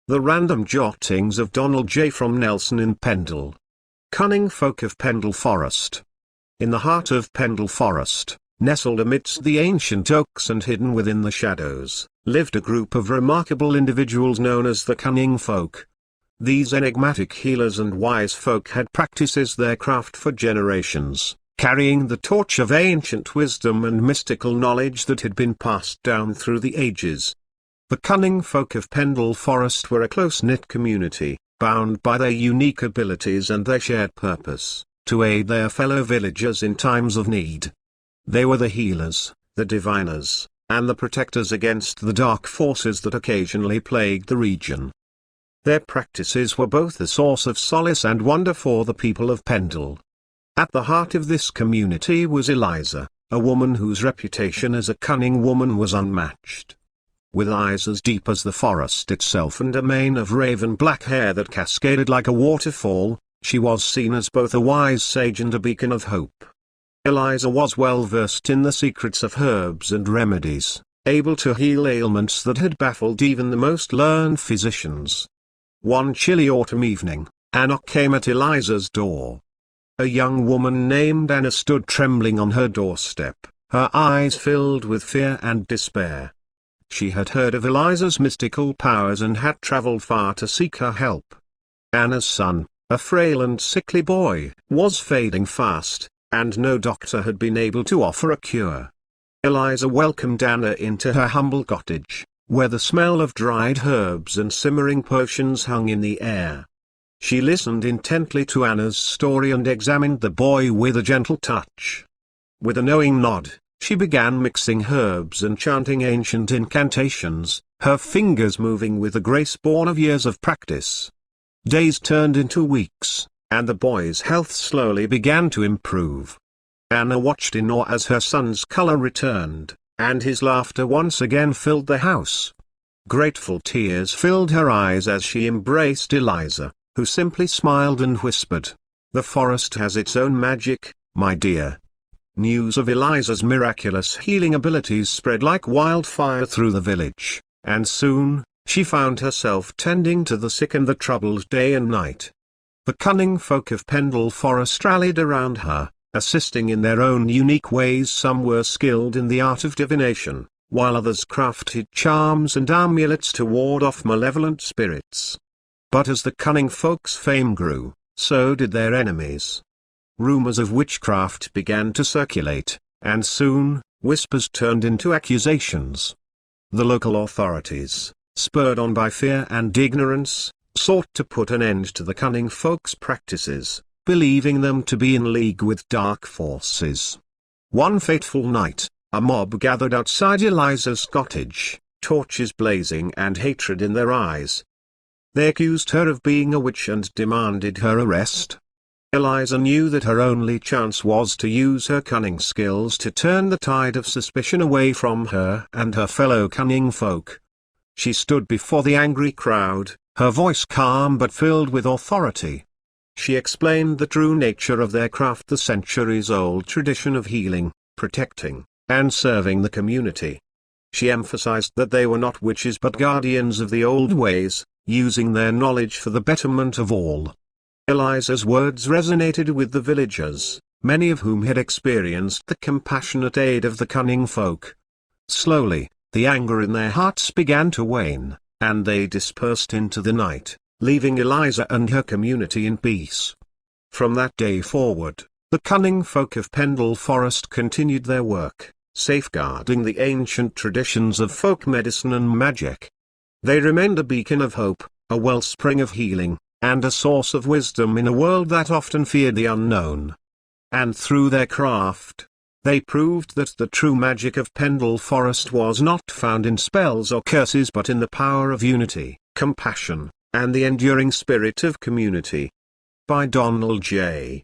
The Random Jottings of Donald J. from Nelson in Pendle. Cunning Folk of Pendle Forest. In the heart of Pendle Forest, nestled amidst the ancient oaks and hidden within the shadows, lived a group of remarkable individuals known as the Cunning Folk. These enigmatic healers and wise folk had practiced their craft for generations, carrying the torch of ancient wisdom and mystical knowledge that had been passed down through the ages. The Cunning Folk of Pendle Forest were a close-knit community, bound by their unique abilities and their shared purpose, to aid their fellow villagers in times of need. They were the healers, the diviners, and the protectors against the dark forces that occasionally plagued the region. Their practices were both a source of solace and wonder for the people of Pendle. At the heart of this community was Eliza, a woman whose reputation as a cunning woman was unmatched. With eyes as deep as the forest itself and a mane of raven-black hair that cascaded like a waterfall, she was seen as both a wise sage and a beacon of hope. Eliza was well versed in the secrets of herbs and remedies, able to heal ailments that had baffled even the most learned physicians. One chilly autumn evening, a knock came at Eliza's door. A young woman named Anna stood trembling on her doorstep, her eyes filled with fear and despair. She had heard of Eliza's mystical powers and had traveled far to seek her help. Anna's son, a frail and sickly boy, was fading fast, and no doctor had been able to offer a cure. Eliza welcomed Anna into her humble cottage, where the smell of dried herbs and simmering potions hung in the air. She listened intently to Anna's story and examined the boy with a gentle touch. With a knowing nod, she began mixing herbs and chanting ancient incantations, her fingers moving with a grace born of years of practice. Days turned into weeks, and the boy's health slowly began to improve. Anna watched in awe as her son's color returned, and his laughter once again filled the house. Grateful tears filled her eyes as she embraced Eliza, who simply smiled and whispered, "The forest has its own magic, my dear." News of Eliza's miraculous healing abilities spread like wildfire through the village, and soon, she found herself tending to the sick and the troubled day and night. The Cunning Folk of Pendle Forest rallied around her, assisting in their own unique ways. Some were skilled in the art of divination, while others crafted charms and amulets to ward off malevolent spirits. But as the Cunning Folk's fame grew, so did their enemies. Rumors of witchcraft began to circulate, and soon, whispers turned into accusations. The local authorities, spurred on by fear and ignorance, sought to put an end to the Cunning Folk's practices, believing them to be in league with dark forces. One fateful night, a mob gathered outside Eliza's cottage, torches blazing and hatred in their eyes. They accused her of being a witch and demanded her arrest. Eliza knew that her only chance was to use her cunning skills to turn the tide of suspicion away from her and her fellow Cunning Folk. She stood before the angry crowd, her voice calm but filled with authority. She explained the true nature of their craft, the centuries-old tradition of healing, protecting, and serving the community. She emphasized that they were not witches but guardians of the old ways, using their knowledge for the betterment of all. Eliza's words resonated with the villagers, many of whom had experienced the compassionate aid of the Cunning Folk. Slowly, the anger in their hearts began to wane, and they dispersed into the night, leaving Eliza and her community in peace. From that day forward, the Cunning Folk of Pendle Forest continued their work, safeguarding the ancient traditions of folk medicine and magic. They remained a beacon of hope, a wellspring of healing, and a source of wisdom in a world that often feared the unknown. And through their craft, they proved that the true magic of Pendle Forest was not found in spells or curses but in the power of unity, compassion, and the enduring spirit of community. By Donald J.